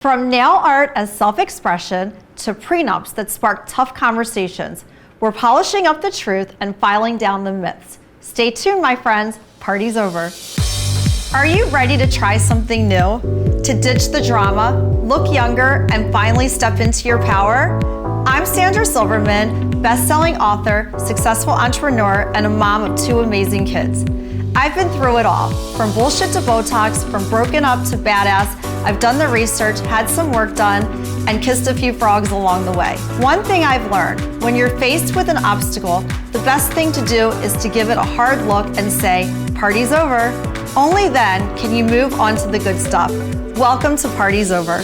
From nail art as self-expression to prenups that spark tough conversations, we're polishing up the truth and filing down the myths. Stay tuned, my friends. Party's over. Are you ready to try something new? To ditch the drama, look younger, and finally step into your power? I'm Sandra Silverman, best-selling author, successful entrepreneur, and a mom of 2 amazing kids. I've been through it all, from bullshit to Botox, from broken up to badass. I've done the research, had some work done, and kissed a few frogs along the way. One thing I've learned, when you're faced with an obstacle, the best thing to do is to give it a hard look and say, party's over. Only then can you move on to the good stuff. Welcome to Party's Over.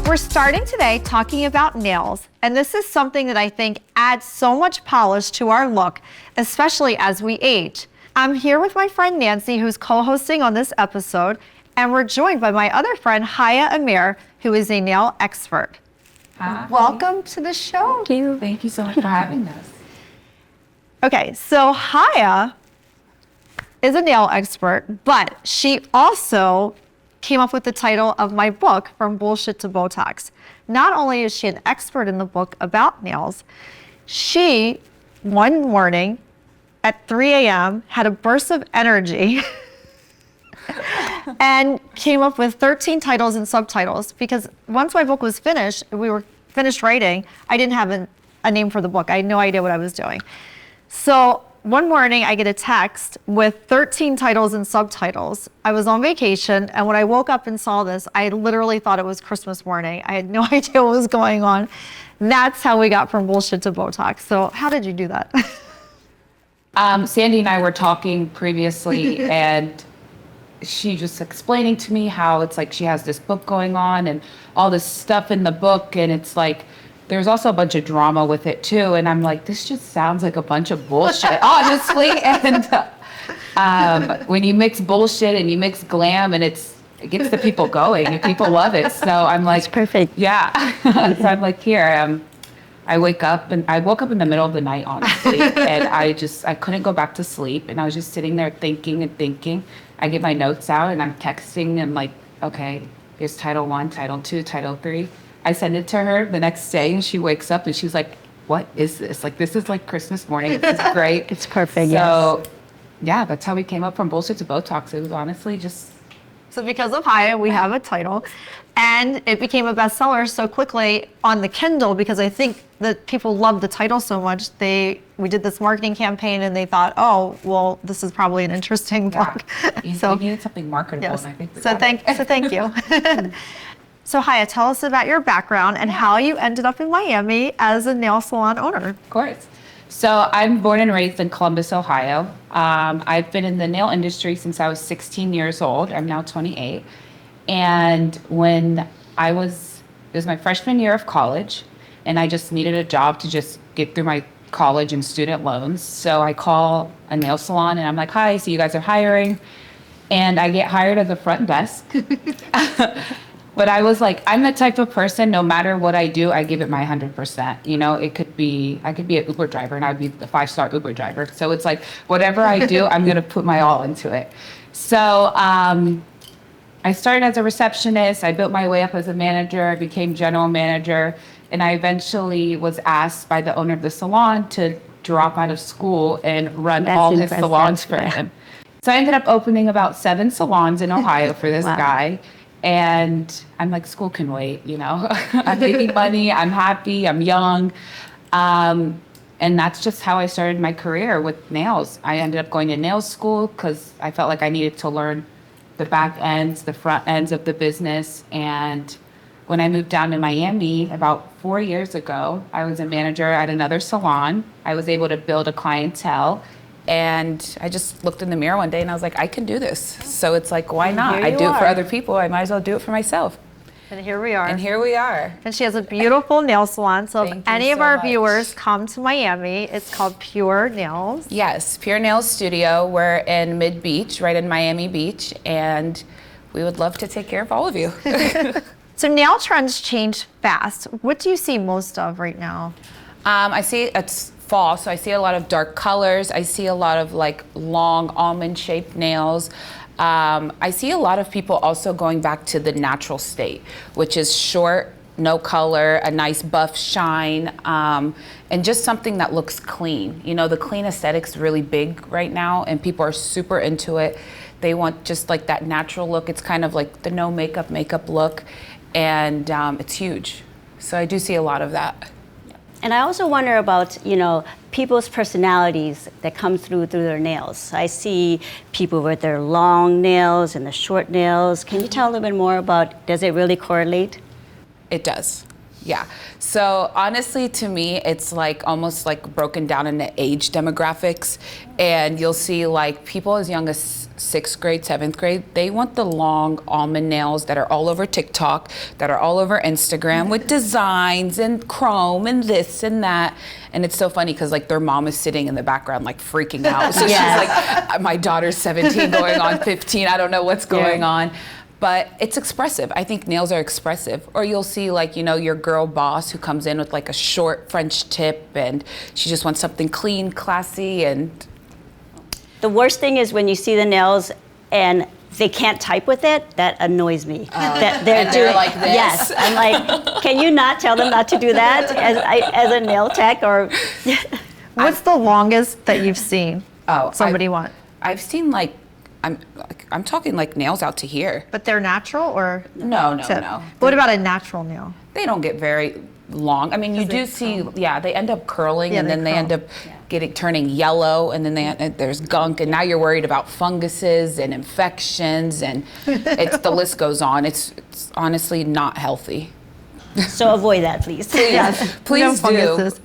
We're starting today talking about nails, and this is something that I think adds so much polish to our look, especially as we age. I'm here with my friend Nancy, who's co-hosting on this episode, and we're joined by my other friend, Haya Amir, who is a nail expert. Hi. Welcome to the show. Thank you. Thank you so much for having us. Okay, so Haya is a nail expert, but she also came up with the title of my book, From Bullshit to Botox. Not only is she an expert in the book about nails, she, one morning at 3 a.m., had a burst of energy and came up with 13 titles and subtitles, because once my book was finished, we were finished writing, I didn't have a name for the book. I had no idea what I was doing. So one morning I get a text with 13 titles and subtitles. I was on vacation, and when I woke up and saw this, I literally thought it was Christmas morning. I had no idea what was going on. And that's how we got From Bullshit to Botox. So how did you do that? Sandy and I were talking previously, and she just explaining to me how it's like she has this book going on and all this stuff in the book, and it's like there's also a bunch of drama with it too. And I'm like, this just sounds like a bunch of bullshit, honestly. And when you mix bullshit and you mix glam, and it gets the people going, and people love it. So I'm like, it's perfect. Yeah. So I'm like, here, I woke up in the middle of the night, honestly, and I couldn't go back to sleep. And I was just sitting there thinking and thinking. I get my notes out and I'm texting and like, okay, here's title 1, title 2, title 3. I send it to her the next day, and she wakes up and she's like, what is this? Like, this is like Christmas morning. This is great. It's perfect, so, yeah, that's how we came up From Bullshit to Botox. It was honestly just... So because of Haya, we have a title, and it became a bestseller so quickly on the Kindle, because I think that people loved the title so much. We did this marketing campaign, and they thought, oh, well, this is probably an interesting book. So we needed something marketable, yes. And I think so thank you. So Haya, tell us about your background and how you ended up in Miami as a nail salon owner. Of course. So I'm born and raised in Columbus, Ohio. I've been in the nail industry since I was 16 years old. I'm now 28. And when it was my freshman year of college, and I just needed a job to just get through my college and student loans. So I call a nail salon and I'm like, hi, so you guys are hiring. And I get hired as a front desk. But I was like, I'm the type of person, no matter what I do, I give it my 100%. You know, I could be an Uber driver, and I'd be the 5-star Uber driver. So it's like, whatever I do, I'm going to put my all into it. So I started as a receptionist. I built my way up as a manager. I became general manager. And I eventually was asked by the owner of the salon to drop out of school and run all his salons for him. So I ended up opening about 7 salons in Ohio for this guy. And I'm like, school can wait, you know. I'm making money, I'm happy, I'm young. And that's just how I started my career with nails. I ended up going to nail school because I felt like I needed to learn the back ends, the front ends of the business. And when I moved down to Miami about 4 years ago, I was a manager at another salon. I was able to build a clientele. And I just looked in the mirror one day and I was like, I can do this. So it's like, why not? I do it for other people. I might as well do it for myself. And here we are. And she has a beautiful nail salon. So if any of our viewers come to Miami, it's called Pure Nails. Yes, Pure Nails Studio. We're in Mid Beach, right in Miami Beach. And we would love to take care of all of you. So nail trends change fast. What do you see most of right now? I see it's fall, so I see a lot of dark colors. I see a lot of like long almond-shaped nails. I see a lot of people also going back to the natural state, which is short, no color, a nice buff shine, and just something that looks clean. You know, the clean aesthetic's really big right now, and people are super into it. They want just like that natural look. It's kind of like the no makeup look, and it's huge. So I do see a lot of that. And I also wonder about, you know, people's personalities that come through their nails. I see people with their long nails and the short nails. Can you tell a little bit more about, does it really correlate? It does, yeah. So honestly, to me, it's like almost like broken down into age demographics. And you'll see like people as young as 6th grade, 7th grade, they want the long almond nails that are all over TikTok, that are all over Instagram with designs and chrome and this and that. And it's so funny because like their mom is sitting in the background like freaking out. So Yes. she's like, my daughter's 17 going on 15, I don't know what's going on. But it's expressive. I think nails are expressive. Or you'll see like, you know, your girl boss who comes in with like a short French tip and she just wants something clean, classy, and The worst thing is when you see the nails and they can't type with it. That annoys me. That they're like this? Yes, I'm like, can you not tell them not to do that as a nail tech or? What's the longest that you've seen somebody want? I've seen like, I'm talking like nails out to here. But they're natural or? No. What about a natural nail? They don't get very long. I mean, you do see, they end up curling, Yeah, and then they curl. end up turning yellow, and then there's gunk, and now you're worried about funguses and infections, and the list goes on. It's honestly not healthy. So avoid that, please. Yes, Please no do. funguses.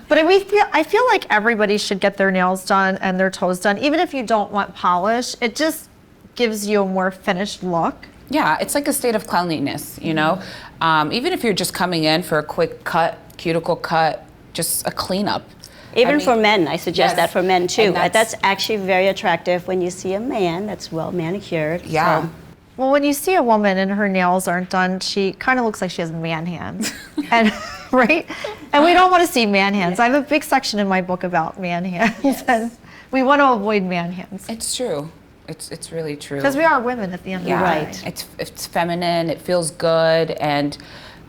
But I feel like everybody should get their nails done and their toes done, even if you don't want polish. It just gives you a more finished look. Yeah, it's like a state of cleanliness, you know? Even if you're just coming in for a quick cut, cuticle cut, just a cleanup. Even for men, I suggest Yes. that for men too. And That's actually very attractive when you see a man that's well manicured. Yeah. So, Well, when you see a woman and her nails aren't done, she kind of looks like she has man hands. And right? And we don't want to see man hands. I have a big section in my book about man hands. And we want to avoid man hands. It's true. It's really true. Because we are women at the end of the day. Right. It's feminine, it feels good, and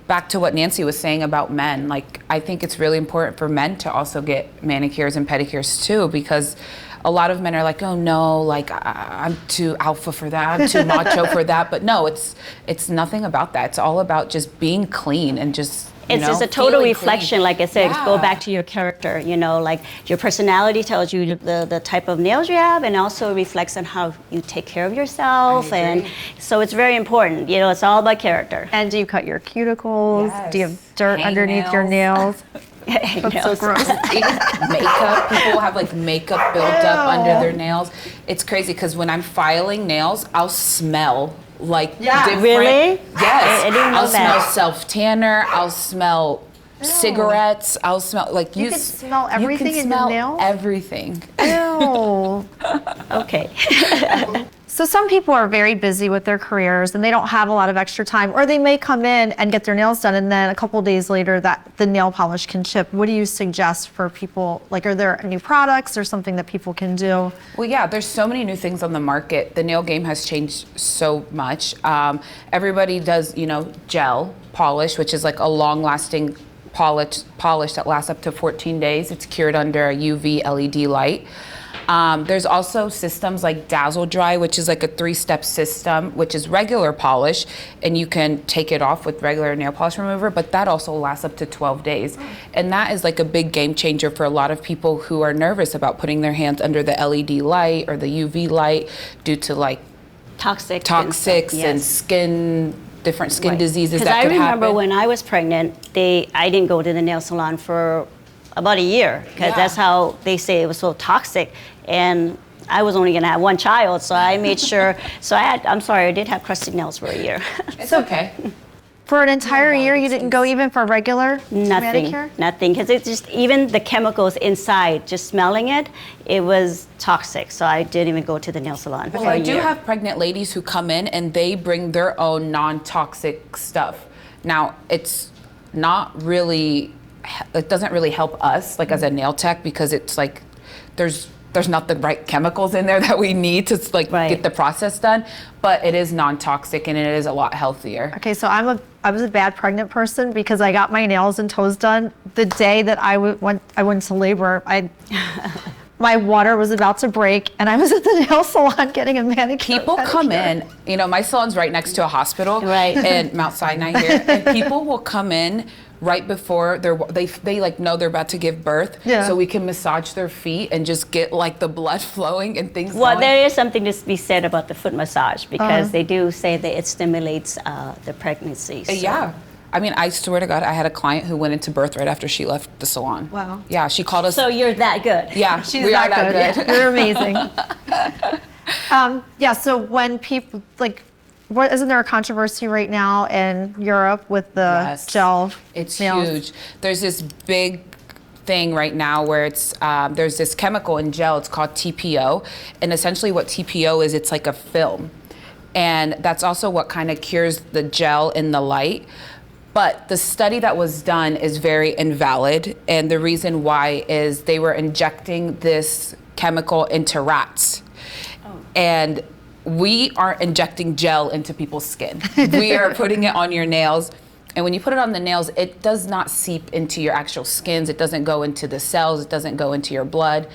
back to what Nancy was saying about men, like I think it's really important for men to also get manicures and pedicures too, because a lot of men are like, oh no, like I'm too alpha for that, I'm too macho for that. But no, it's nothing about that. It's all about just being clean and just it's just a total feeling reflection, clean. like I said, Yeah. go back to your character, you know, like your personality tells you the type of nails you have and also reflects on how you take care of yourself. I And agree. so it's very important, you know, it's all about character. And do you cut your cuticles? Yes. Do you have dirt Hang underneath your nails? You That's so know, gross. Makeup, people have like makeup built up under their nails. It's crazy because when I'm filing nails, I'll smell like different. Really? Yes. I didn't know I'll smell that. self-tanner, I'll smell cigarettes, I'll smell like You can smell everything you can in your smell nails? everything. Ew. Okay. So some people are very busy with their careers and they don't have a lot of extra time, or they may come in and get their nails done and then a couple days later that the nail polish can chip. What do you suggest for people? Like, are there new products or something that people can do? Well, yeah, there's so many new things on the market. The nail game has changed so much. Everybody does, gel polish, which is like a long-lasting polish that lasts up to 14 days. It's cured under a UV LED light. There's also systems like Dazzle Dry, which is like a 3-step system, which is regular polish, and you can take it off with regular nail polish remover, but that also lasts up to 12 days. And that is like a big game changer for a lot of people who are nervous about putting their hands under the LED light or the UV light due to like Toxics and skin, different skin diseases that Because I could remember happen. when I was pregnant, I didn't go to the nail salon for about a year because Yeah. that's how they say it was so toxic. And I was only going to have one child, so I made sure. So I did have crusty nails for a year. It's okay. For an entire year, you didn't go even for a regular Nothing, manicure? nothing. Because it's just, even the chemicals inside, just smelling it, it was toxic. So I didn't even go to the nail salon for Well, a I year. do have pregnant ladies who come in and they bring their own non-toxic stuff. Now, it's not really it doesn't really help us like as a nail tech, because it's like there's not the right chemicals in there that we need to like get the process done, but it is non-toxic and it is a lot healthier. Okay, so I was a bad pregnant person because I got my nails and toes done the day that I went to labor. My water was about to break, and I was at the nail salon getting a manicure. People come in, you know, my salon's right next to a hospital, in Mount Sinai here, and people will come in right before they like know they're about to give birth, so we can massage their feet and just get like the blood flowing and things Well, going. there is something to be said about the foot massage, because they do say that it stimulates the pregnancy. So. Yeah. I mean, I swear to God, I had a client who went into birth right after she left the salon. Wow. Yeah, she called us. So you're that good. Yeah, She's we are that that good. good. You're amazing. Yeah, so when people, like, isn't there a controversy right now in Europe with the gel It's nails? huge. There's this big thing right now where it's there's this chemical in gel. It's called TPO, and essentially what TPO is, it's like a film, and that's also what kind of cures the gel in the light. But the study that was done is very invalid, and the reason why is they were injecting this chemical into rats, and we aren't injecting gel into people's skin. We are putting it on your nails. And when you put it on the nails, it does not seep into your actual skins. It doesn't go into the cells. It doesn't go into your blood.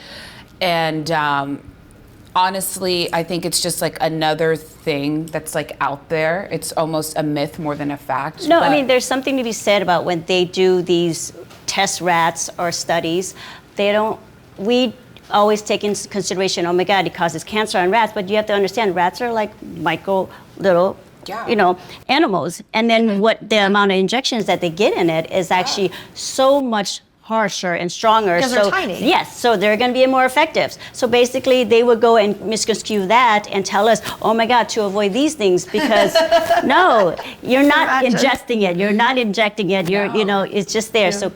And honestly, I think it's just like another thing that's like out there. It's almost a myth more than a fact. No, I mean, there's something to be said about when they do these test rats or studies, we always take into consideration, oh my God, it causes cancer on rats, but you have to understand, rats are like micro little animals. And then what the amount of injections that they get in it is actually so much harsher and stronger. Because they're tiny. Yes, so they're going to be more effective. So basically, they would go and misconstrue that and tell us, oh my God, to avoid these things, because no, you're not ingesting it, you're not injecting it, it's just there. So,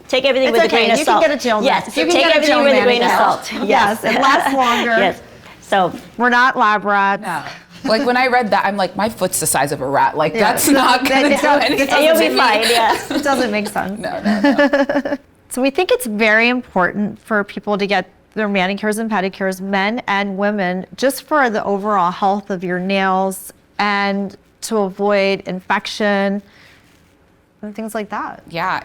take everything with a grain of salt. You can get a gel Yes, mask. so You can take get a everything gel with a grain of mask. salt. Yes, it lasts longer. Yes, so We're not lab rats. No. Like when I read that, I'm like, my foot's the size of a rat. Like that's not gonna do anything. you'll be fine. Yes. It doesn't make sense. No. So we think it's very important for people to get their manicures and pedicures, men and women, just for the overall health of your nails and to avoid infection and things like that. Yeah,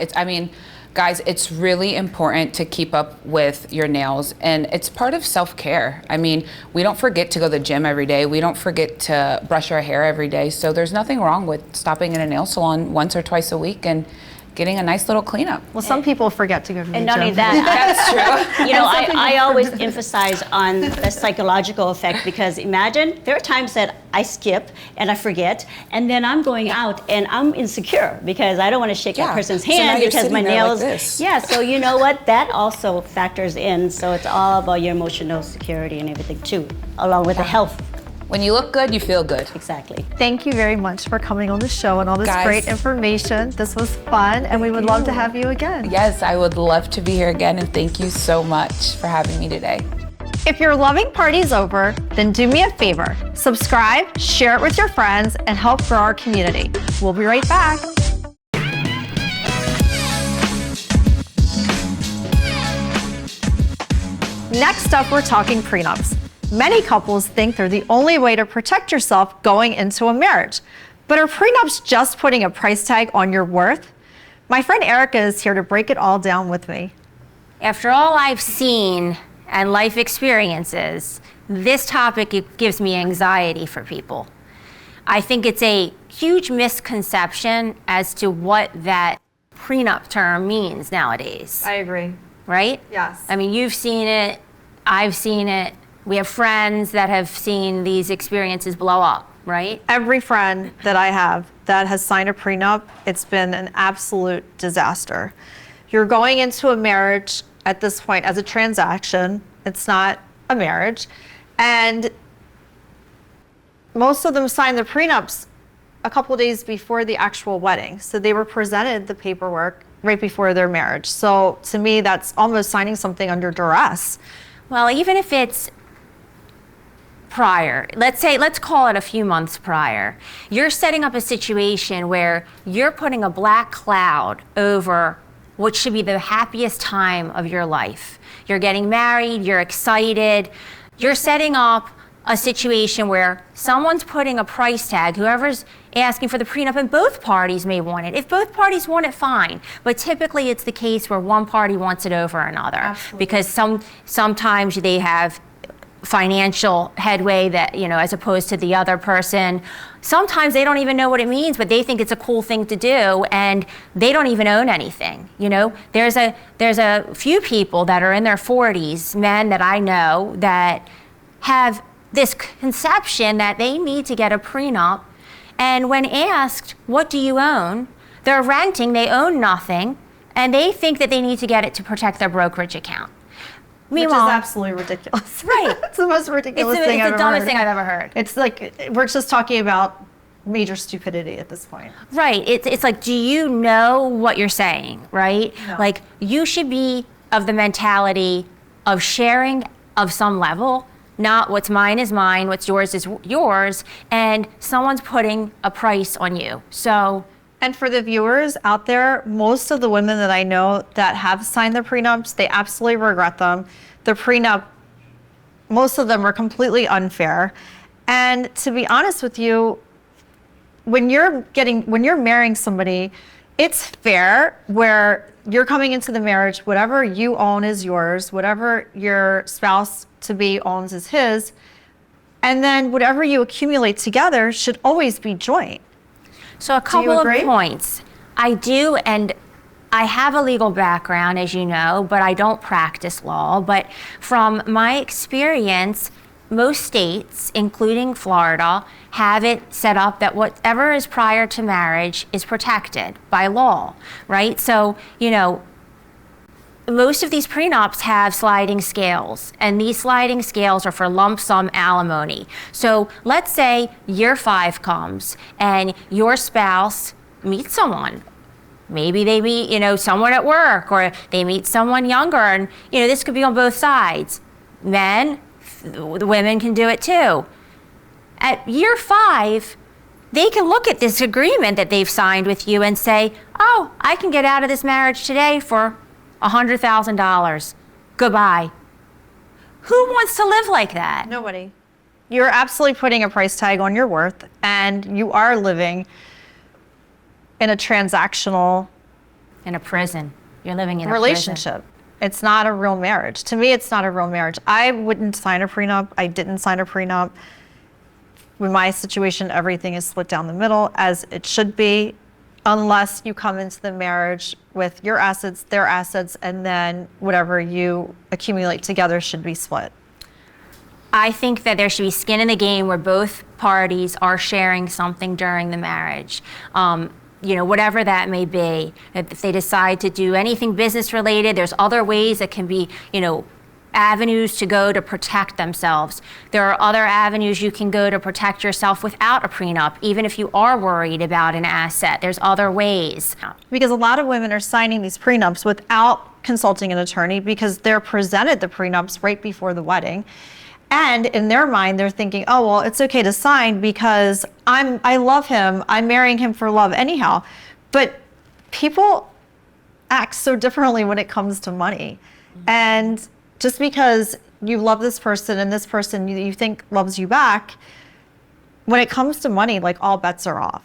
guys, it's really important to keep up with your nails, and it's part of self-care. I mean, we don't forget to go to the gym every day. We don't forget to brush our hair every day. So there's nothing wrong with stopping in a nail salon once or twice a week and getting a nice little cleanup. Well, some people forget to go to the gym. And not only that, That's true. I always emphasize on the psychological effect, because imagine there are times that I skip and I forget, and then I'm going out and I'm insecure because I don't want to shake that person's So now hand you're because my sitting there like nails. this. Yeah, so you know what? That also factors in. So it's all about your emotional security and everything too, along with the health. When you look good, you feel good. Exactly. Thank you very much for coming on the show and all this Guys. great information. This was fun, and we would love to have you again. Yes, I would love to be here again, and thank you so much for having me today. If you're loving Parties Over, then do me a favor. Subscribe, share it with your friends, and help grow our community. We'll be right back. Next up, we're talking prenups. Many couples think they're the only way to protect yourself going into a marriage. But are prenups just putting a price tag on your worth? My friend Erica is here to break it all down with me. After all I've seen and life experiences, this topic gives me anxiety for people. I think it's a huge misconception as to what that prenup term means nowadays, I agree. right? Yes. I mean, you've seen it, I've seen it. We have friends that have seen these experiences blow up, right? Every friend that I have that has signed a prenup, it's been an absolute disaster. You're going into a marriage at this point as a transaction. It's not a marriage. And most of them signed the prenups a couple days before the actual wedding. So they were presented the paperwork right before their marriage. So to me, that's almost signing something under duress. Well, even if it's prior, let's call it a few months prior, you're setting up a situation where you're putting a black cloud over what should be the happiest time of your life. You're getting married, you're excited, you're setting up a situation where someone's putting a price tag, whoever's asking for the prenup, and both parties may want it. If both parties want it, fine. But typically it's the case where one party wants it over another. Absolutely. Because sometimes they have financial headway that, as opposed to the other person. Sometimes they don't even know what it means, but they think it's a cool thing to do, and they don't even own anything. There's a few people that are in their 40s, men that I know, that have this conception that they need to get a prenup, and when asked, what do you own? They're renting, they own nothing, and they think that they need to get it to protect their brokerage account. Meanwhile, which is absolutely ridiculous. Right. It's the most ridiculous thing I've ever heard. It's the dumbest thing I've ever heard. It's like, we're just talking about major stupidity at this point. Right. It's like, do you know what you're saying, right? No. Like, you should be of the mentality of sharing of some level, not what's mine is mine, what's yours is yours, and someone's putting a price on you. So, and for the viewers out there, most of the women that I know that have signed the prenups, they absolutely regret them. The prenup, most of them were completely unfair. And to be honest with you, when you're marrying somebody, it's fair where you're coming into the marriage, whatever you own is yours, whatever your spouse to be owns is his, and then whatever you accumulate together should always be joint. So a couple of agree? points. I do, and I have a legal background, as you know, but I don't practice law. But from my experience, most states, including Florida, have it set up that whatever is prior to marriage is protected by law, right? So, most of these prenups have sliding scales, and these sliding scales are for lump sum alimony. So let's say year 5 comes and your spouse meets someone. Maybe they meet, someone at work, or they meet someone younger, and, this could be on both sides. Men, the women can do it too. At year 5, they can look at this agreement that they've signed with you and say, oh, I can get out of this marriage today for $100,000. Goodbye. Who wants to live like that? Nobody. You're absolutely putting a price tag on your worth, and you are living in a transactional In a prison. You're living in a relationship. It's not a real marriage. To me, it's not a real marriage. I wouldn't sign a prenup. I didn't sign a prenup. In my situation, everything is split down the middle, as it should be, unless you come into the marriage with your assets, their assets, and then whatever you accumulate together should be split. I think that there should be skin in the game where both parties are sharing something during the marriage. Whatever that may be. If they decide to do anything business related, there's other ways that can be, avenues to go to protect themselves. There are other avenues you can go to protect yourself without a prenup, even if you are worried about an asset. There's other ways. Because a lot of women are signing these prenups without consulting an attorney, because they're presented the prenups right before the wedding. And in their mind, they're thinking, oh, well, it's okay to sign because I love him. I'm marrying him for love anyhow. But people act so differently when it comes to money. And just because you love this person and this person you think loves you back, when it comes to money, like, all bets are off.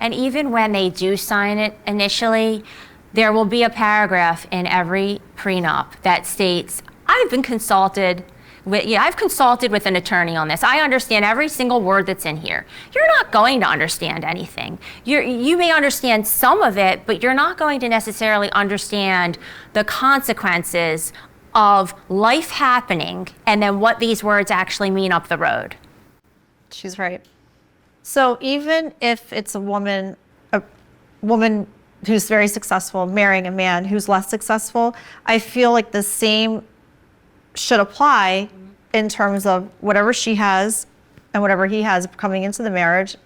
And even when they do sign it initially, there will be a paragraph in every prenup that states, I've consulted with an attorney on this. I understand every single word that's in here. You're not going to understand anything. You may understand some of it, but you're not going to necessarily understand the consequences of life happening and then what these words actually mean up the road. She's right. So even if it's a woman who's very successful marrying a man who's less successful, I feel like the same should apply in terms of whatever she has and whatever he has coming into the marriage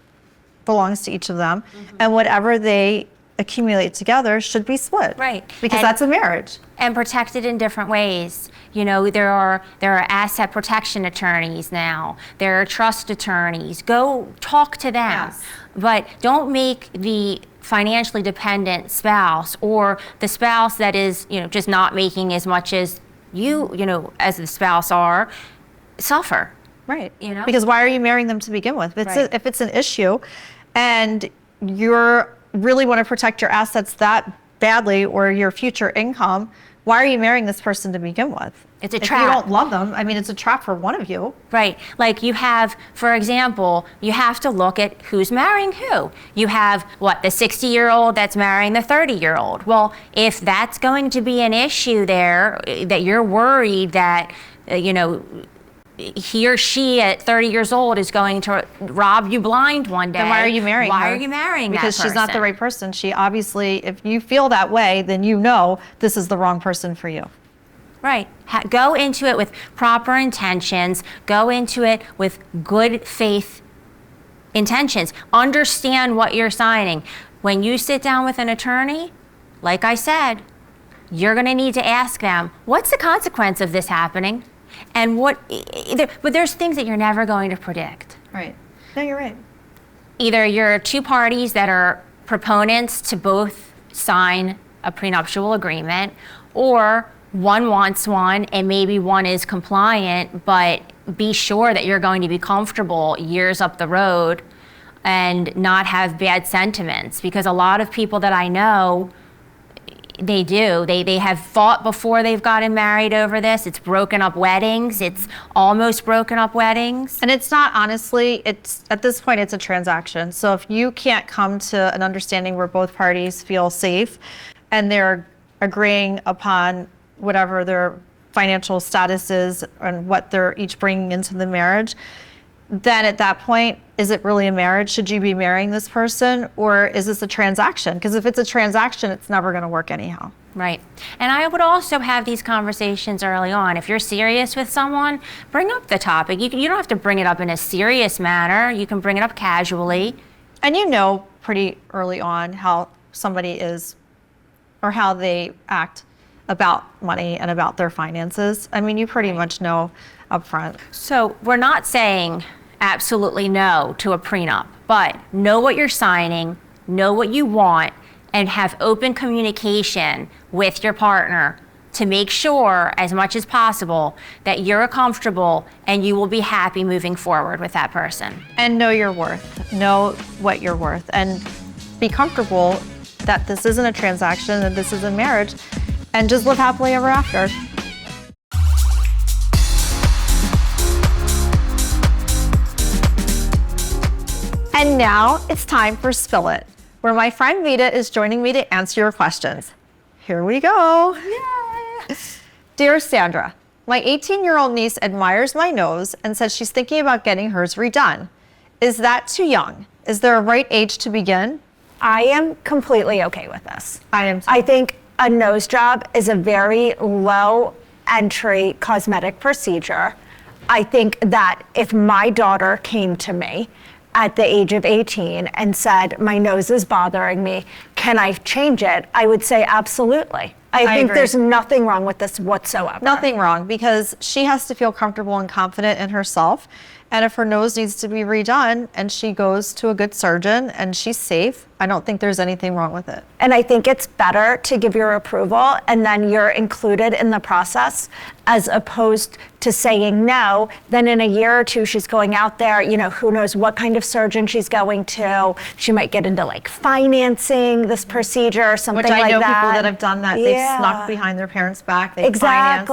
belongs to each of them, and whatever they accumulate together should be split. Right. Because that's a marriage. And protected in different ways. There are asset protection attorneys now. There are trust attorneys. Go talk to them. Yes. But don't make the financially dependent spouse, or the spouse that is, just not making as much as as the spouse are, suffer. Right. You know? Because why are you marrying them to begin with? If it's an issue and you really want to protect your assets that badly or your future income, why are you marrying this person to begin with? It's a If trap. you don't love them, it's a trap for one of you. Right. Like you have, for example, you have to look at who's marrying who. You have, the 60-year-old that's marrying the 30-year-old. Well, if that's going to be an issue there, that you're worried that, he or she at 30 years old is going to rob you blind one day. Then why are you marrying her? Why are you marrying that Because person? she's not the right person. She obviously, if you feel that way, then this is the wrong person for you. Right. Go into it with proper intentions. Go into it with good faith intentions. Understand what you're signing. When you sit down with an attorney, like I said, you're going to need to ask them, what's the consequence of this happening? And but there's things that you're never going to predict. Right. No, you're right. Either you're two parties that are proponents to both sign a prenuptial agreement, or one wants one and maybe one is compliant, but be sure that you're going to be comfortable years up the road and not have bad sentiments. Because a lot of people that I know, they do. They have fought before they've gotten married over this. It's broken up weddings. It's almost broken up weddings. And it's not, honestly, at this point, it's a transaction. So if you can't come to an understanding where both parties feel safe and they're agreeing upon whatever their financial status is and what they're each bringing into the marriage, then at that point, is it really a marriage? Should you be marrying this person, or is this a transaction? Because if it's a transaction, it's never going to work anyhow. Right. And I would also have these conversations early on. If you're serious with someone, bring up the topic. You don't have to bring it up in a serious manner. You can bring it up casually. And pretty early on how somebody is or how they act about money and about their finances. You pretty much know up front. So we're not saying absolutely no to a prenup, but know what you're signing, know what you want, and have open communication with your partner to make sure, as much as possible, that you're comfortable and you will be happy moving forward with that person. And know your worth. Know what you're worth. And be comfortable that this isn't a transaction, that this is a marriage, and just live happily ever after. And now it's time for Spill It, where my friend Vita is joining me to answer your questions. Here we go. Yay! Dear Sandra, my 18-year-old niece admires my nose and says she's thinking about getting hers redone. Is that too young? Is there a right age to begin? I am completely okay with this. I am too. I think a nose job is a very low entry cosmetic procedure. I think that if my daughter came to me at the age of 18 and said, my nose is bothering me, can I change it? I would say absolutely. I think agree. there's nothing wrong with this whatsoever. Nothing wrong, because she has to feel comfortable and confident in herself. And if her nose needs to be redone and she goes to a good surgeon and she's safe, I don't think there's anything wrong with it. And I think it's better to give your approval and then you're included in the process, as opposed to saying no. Then in a year or two, she's going out there, who knows what kind of surgeon she's going to. She might get into financing this procedure or something like that. Which I know people that have done that. They've snuck behind their parents' back. They financed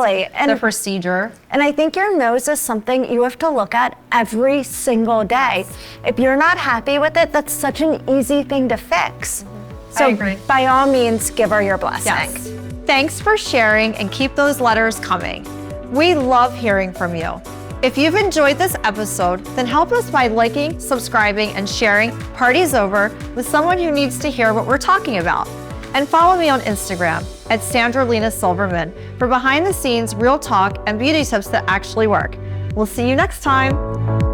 the procedure. And I think your nose is something you have to look at every single day. If you're not happy with it, that's such an easy thing to fix. So I agree. By all means, give her your blessing. Yes. Thanks for sharing, and keep those letters coming. We love hearing from you. If you've enjoyed this episode, then help us by liking, subscribing, and sharing Parties Over with someone who needs to hear what we're talking about. And follow me on Instagram at Sandra Lena Silverman for behind the scenes, real talk, and beauty tips that actually work. We'll see you next time.